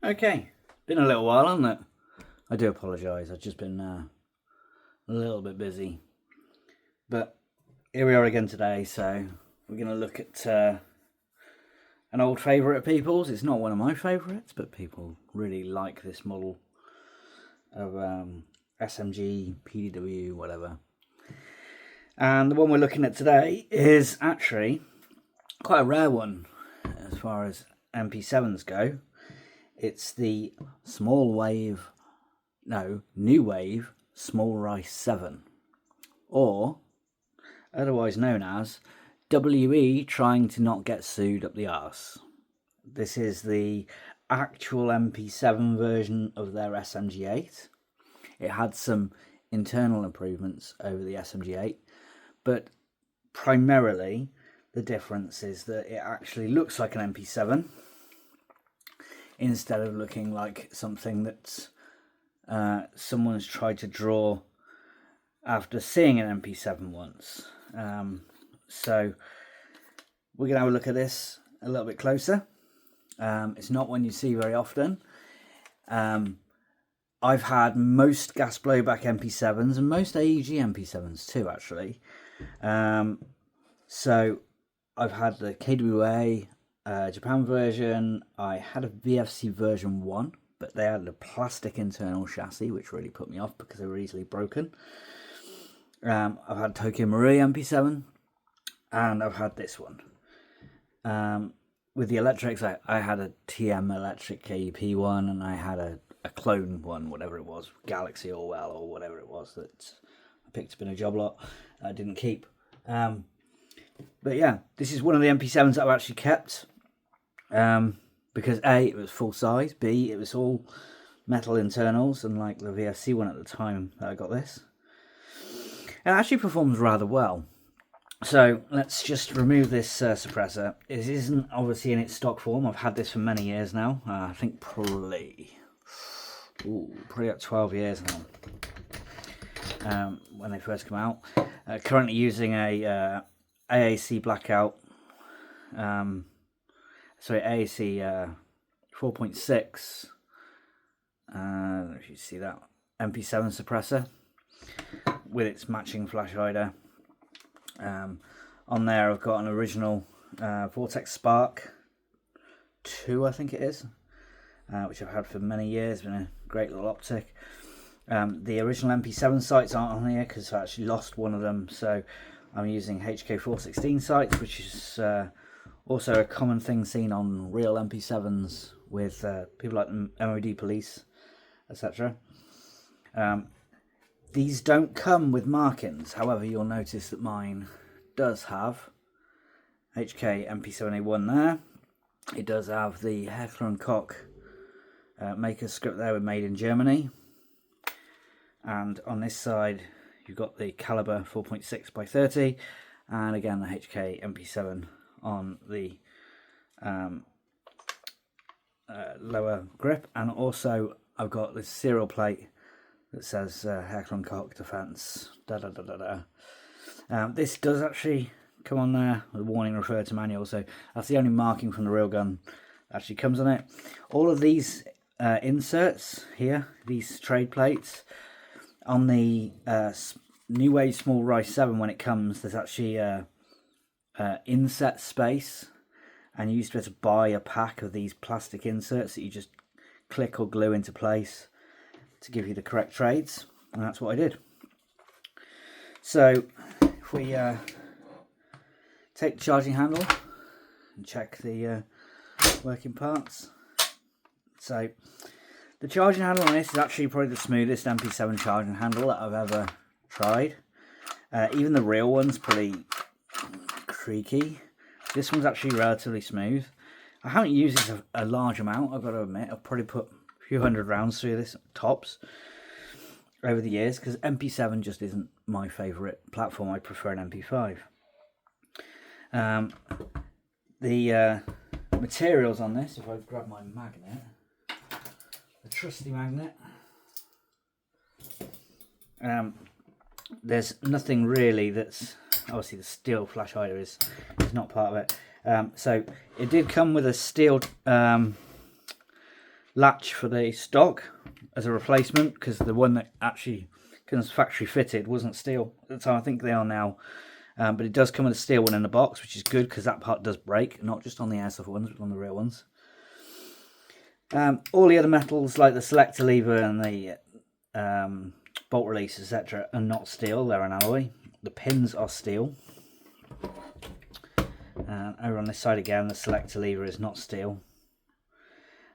Okay, been a little while, hasn't it? I do apologise, I've just been a little bit busy. But here we are again today, so we're going to look at an old favourite of people's. It's not one of my favourites, but people really like this model of SMG, PDW, whatever. And the one we're looking at today is actually quite a rare one as far as MP7s go. It's the New Wave Small Rice 7, or otherwise known as WE trying to not get sued up the arse. This is the actual MP7 version of their SMG8. It had some internal improvements over the SMG8, but primarily the difference is that it actually looks like an MP7 instead of looking like something that someone's tried to draw after seeing an MP7 once. So we're going to have a look at this a little bit closer. It's not one you see very often. I've had most gas blowback MP7s and most AEG MP7s too, actually. So I've had the KWA Japan version. I had a VFC version 1, but they had a plastic internal chassis, which really put me off because they were easily broken. I've had Tokyo Marui MP7, and I've had this one. With the electrics, I had a TM Electric KEP one, and I had a clone one, whatever it was, Galaxy Orwell or whatever it was that I picked up in a job lot I didn't keep. But yeah, this is one of the MP7s that I've actually kept. Because A, it was full size, B, it was all metal internals, unlike the VFC one at the time that I got this. It actually performs rather well. So let's just remove this suppressor. It isn't obviously in its stock form. I've had this for many years now. I think probably up 12 years now. When they first come out. Currently using a AAC Blackout. AAC 4.6. If you see that MP7 suppressor with its matching flash hider. On there I've got an original Vortex Spark 2, I think it is, which I've had for many years. Been a great little optic. The original MP7 sights aren't on here because I actually lost one of them, so I'm using HK416 sights, which is also a common thing seen on real MP7s with people like the MOD police, etc. These don't come with markings. However, you'll notice that mine does have HK MP7A1 there. It does have the Heckler & Koch maker script there with made in Germany. And on this side, you've got the caliber 4.6x30, and again the HK MP7 on the lower grip. And also I've got this serial plate that says Heckler & Koch Defense. This does actually come on there with a warning referred to manual, so that's the only marking from the real gun that actually comes on it. All of these inserts here, these trade plates, on the New Wave Small Rice 7, when it comes, there's actually inset space, and you used to be able to buy a pack of these plastic inserts that you just click or glue into place to give you the correct trades, and that's what I did. So if we take the charging handle and check the working parts. So the charging handle on this is actually probably the smoothest MP7 charging handle that I've ever tried. Even the real one's pretty creaky. This one's actually relatively smooth. I haven't used this a large amount, I've got to admit. I've probably put a few hundred rounds through this, tops, over the years, because MP7 just isn't my favourite platform. I prefer an MP5. The materials on this, if I grab my magnet, the trusty magnet, there's nothing really that's, obviously the steel flash hider is not part of it. So it did come with a steel latch for the stock as a replacement, because the one that actually comes factory fitted wasn't steel at the time. I think they are now, but it does come with a steel one in the box, which is good because that part does break, not just on the airsoft ones but on the real ones. All the other metals like the selector lever and the bolt release, etc., are not steel, they're an alloy. The pins are steel. Over on this side again, the selector lever is not steel.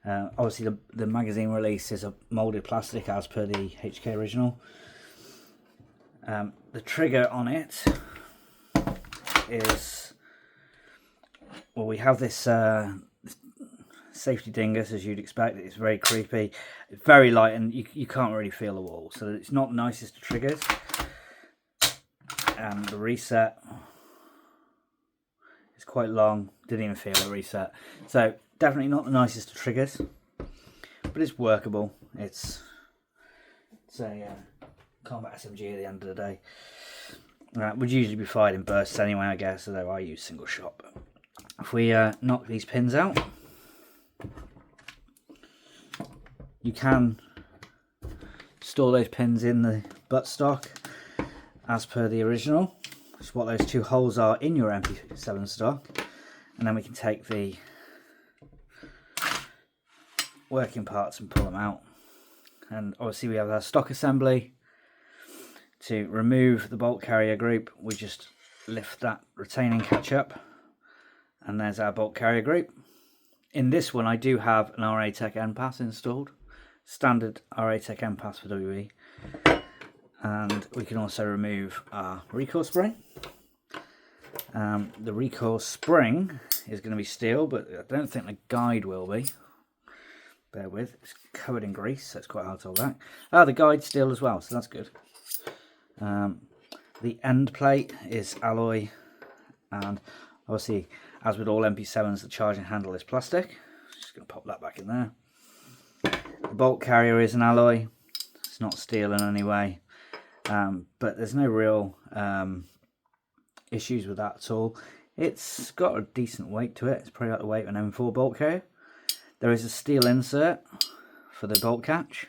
Obviously the magazine release is a moulded plastic as per the HK original. The trigger on it is, well, we have this safety dingus, as you'd expect. It's very creepy, it's very light, and you can't really feel the wall, so it's not the nicest of triggers. And the reset is quite long, didn't even feel a reset, so definitely not the nicest of triggers, but it's workable. It's a combat SMG at the end of the day. Would usually be fired in bursts anyway, I guess, although I use single shot. But if we knock these pins out, you can store those pins in the buttstock as per the original, which is what those two holes are in your MP7 stock. And then we can take the working parts and pull them out. And obviously we have our stock assembly. To remove the bolt carrier group, we just lift that retaining catch up, and there's our bolt carrier group. In this one I do have an RA Tech N pass installed, standard RA Tech N pass for WE, and we can also remove our recoil spring. The recoil spring is going to be steel, but I don't think the guide will be. Bear with, it's covered in grease, so it's quite hard to hold back. The guide's steel as well, so that's good. The end plate is alloy, and obviously, as with all MP7s, the charging handle is plastic. Just going to pop that back in there. The bolt carrier is an alloy. It's not steel in any way, but there's no real issues with that at all. It's got a decent weight to it. It's probably like the weight of an M4 bolt carrier. There is a steel insert for the bolt catch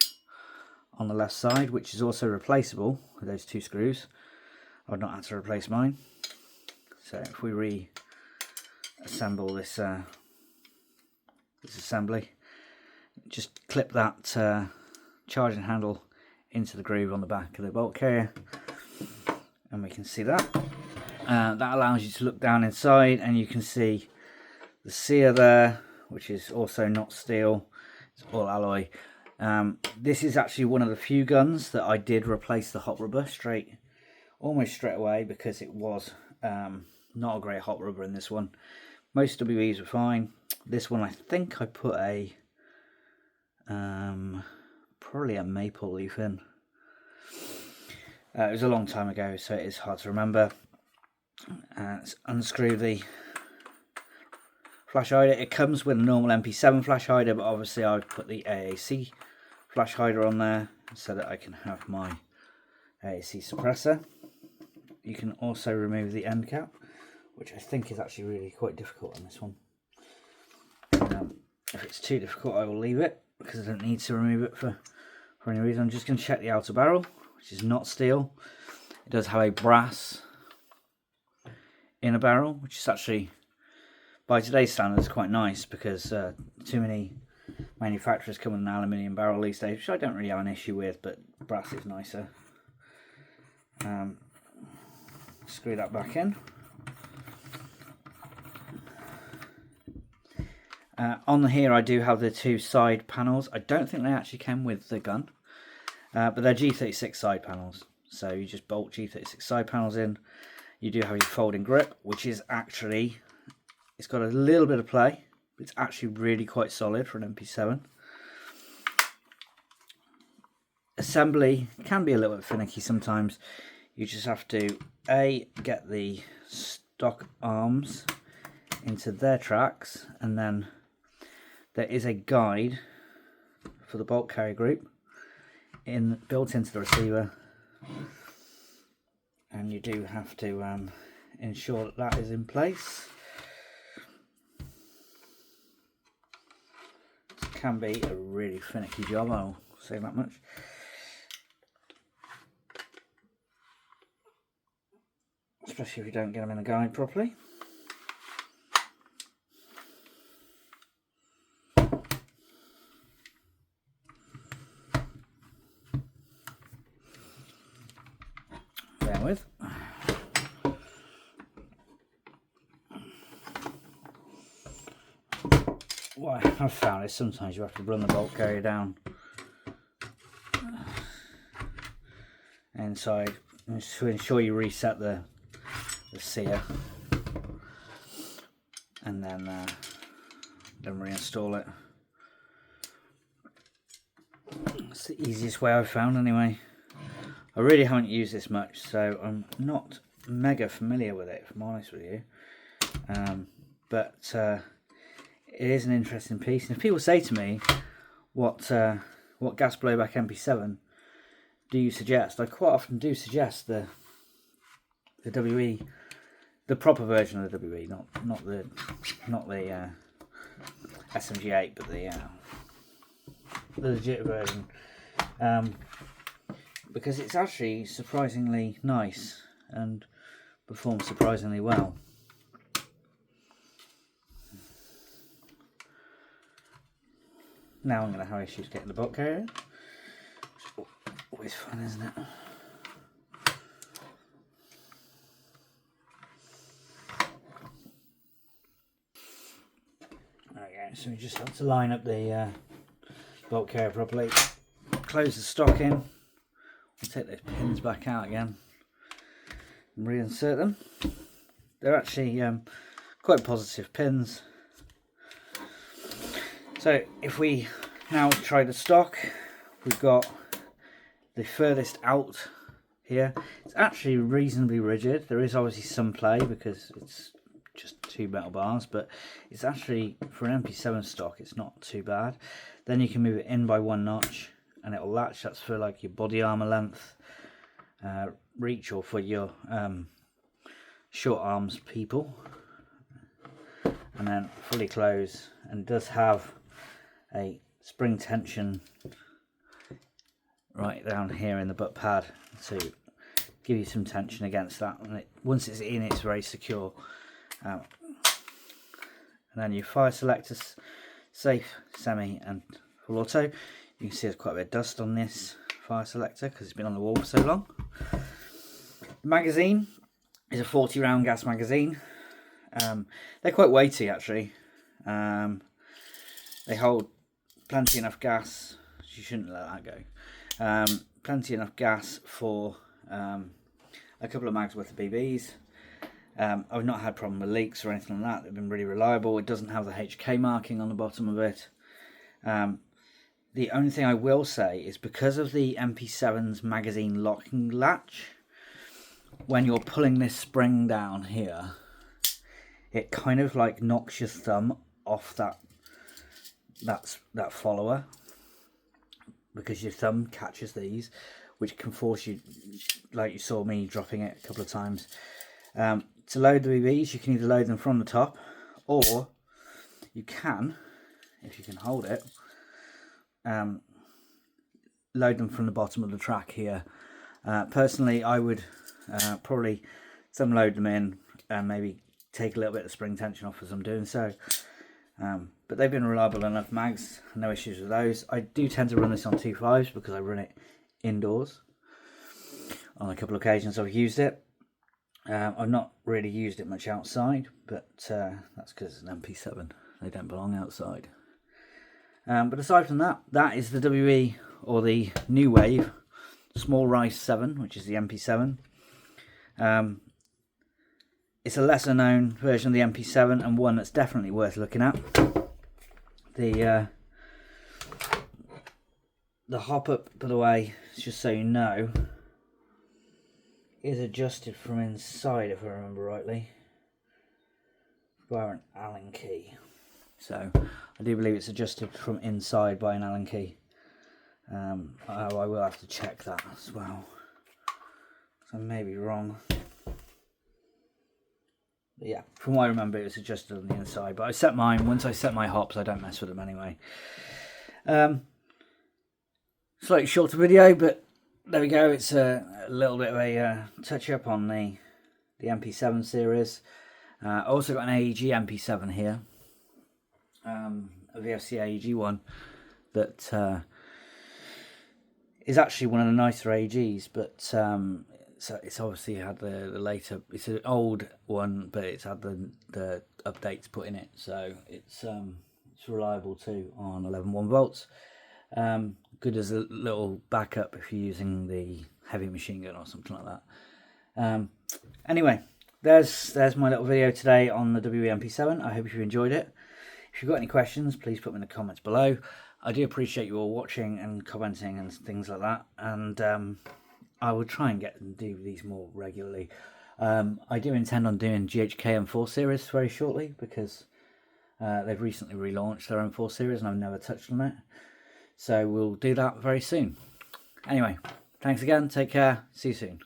on the left side, which is also replaceable with those two screws. I've not had to replace mine. So if we reassemble this assembly, just clip that charging handle into the groove on the back of the bolt carrier, and we can see that. That allows you to look down inside, and you can see the sear there, which is also not steel. It's all alloy. This is actually one of the few guns that I did replace the hot rubber almost straight away, because it was not a great hot rubber in this one. Most WEs were fine. This one I think I put a probably a maple leaf in. It was a long time ago, so it is hard to remember. Let's unscrew the flash hider. It comes with a normal MP7 flash hider, but obviously I've put the AAC flash hider on there so that I can have my AAC suppressor. You can also remove the end cap, which I think is actually really quite difficult on this one. If it's too difficult, I will leave it, because I don't need to remove it for any reason. I'm just going to check the outer barrel, which is not steel. It does have a brass inner barrel, which is actually, by today's standards, quite nice, because too many manufacturers come with an aluminium barrel these days, which I don't really have an issue with, but brass is nicer. Screw that back in. On here I do have the two side panels. I don't think they actually came with the gun, but they're G36 side panels. So you just bolt G36 side panels in. You do have your folding grip, which is actually, it's got a little bit of play, but it's actually really quite solid for an MP7. Assembly can be a little bit finicky sometimes. You just have to get the stock arms into their tracks, and then there is a guide for the bolt carrier group built into the receiver, and you do have to ensure that that is in place. can be a really finicky job, I'll say that much. Especially if you don't get them in the guide properly. Bear with. What I've found is sometimes you have to run the bolt carrier down inside to ensure you reset the sear, and then reinstall it. It's the easiest way I've found anyway. I really haven't used this much, so I'm not mega familiar with it, if I'm honest with you. But it is an interesting piece, and if people say to me, what gas blowback MP7 do you suggest? I quite often do suggest the WE, the proper version of the WE, not the SMG8, but the legit version, because it's actually surprisingly nice and performs surprisingly well. Now I'm going to have issues getting the bolt carrier. It's always fun, isn't it? Okay, so we just have to line up the bolt carrier properly. Close the stock in. We'll take those pins back out again and reinsert them. They're actually quite positive pins. So if we now try the stock, we've got the furthest out here. It's actually reasonably rigid. There is obviously some play because it's just 2 metal bars, but it's actually, for an MP7 stock, it's not too bad. Then you can move it in by 1 notch and it will latch. That's for like your body armor length reach, or for your short arms people. And then fully close, and it does have a spring tension right down here in the butt pad to give you some tension against that, and once it's in, it's very secure. And then your fire selectors, safe, semi and full auto. You can see there's quite a bit of dust on this fire selector because it's been on the wall for so long. The magazine is a 40 round gas magazine. They're quite weighty actually. They hold plenty enough gas. You shouldn't let that go. Plenty enough gas for a couple of mags worth of BBs. I've not had problem with leaks or anything like that. They've been really reliable. It doesn't have the HK marking on the bottom of it. The only thing I will say is because of the MP7's magazine locking latch, when you're pulling this spring down here, it kind of like knocks your thumb off that follower, because your thumb catches these, which can force you, like you saw me dropping it a couple of times. To load the BBs, you can either load them from the top, or you can, if you can hold it, load them from the bottom of the track here. Personally, I would probably load them in and maybe take a little bit of spring tension off as I'm doing so. But they've been reliable enough mags, no issues with those. I do tend to run this on 2.5s because I run it indoors. On a couple of occasions I've used it. I've not really used it much outside, but that's because it's an MP7. They don't belong outside. But aside from that, that is the WE, or the New Wave Small Rice 7, which is the MP7. It's a lesser known version of the MP7, and one that's definitely worth looking at. The hop up, by the way, just so you know, is adjusted from inside, if I remember rightly, via an Allen key. So I do believe it's adjusted from inside by an Allen key. I will have to check that as well, so I may be wrong. But yeah, from what I remember, it was adjusted on the inside. But I set mine, once I set my hops, I don't mess with them anyway. Slightly shorter video, but there we go. It's a little bit of a touch up on the MP7 series. I also got an AEG MP7 here, a VFC AEG one that is actually one of the nicer AEGs, but so it's obviously had the later. It's an old one, but it's had the updates put in it, so it's reliable too on 11.1 volts. Good as a little backup if you're using the heavy machine gun or something like that. Anyway, there's my little video today on the WE MP7. I hope you enjoyed it. If you've got any questions, please put them in the comments below. I do appreciate you all watching and commenting and things like that, and I will try and get and do these more regularly. I do intend on doing GHK M4 series very shortly, because they've recently relaunched their M4 series and I've never touched on it. So we'll do that very soon. Anyway, thanks again. Take care. See you soon.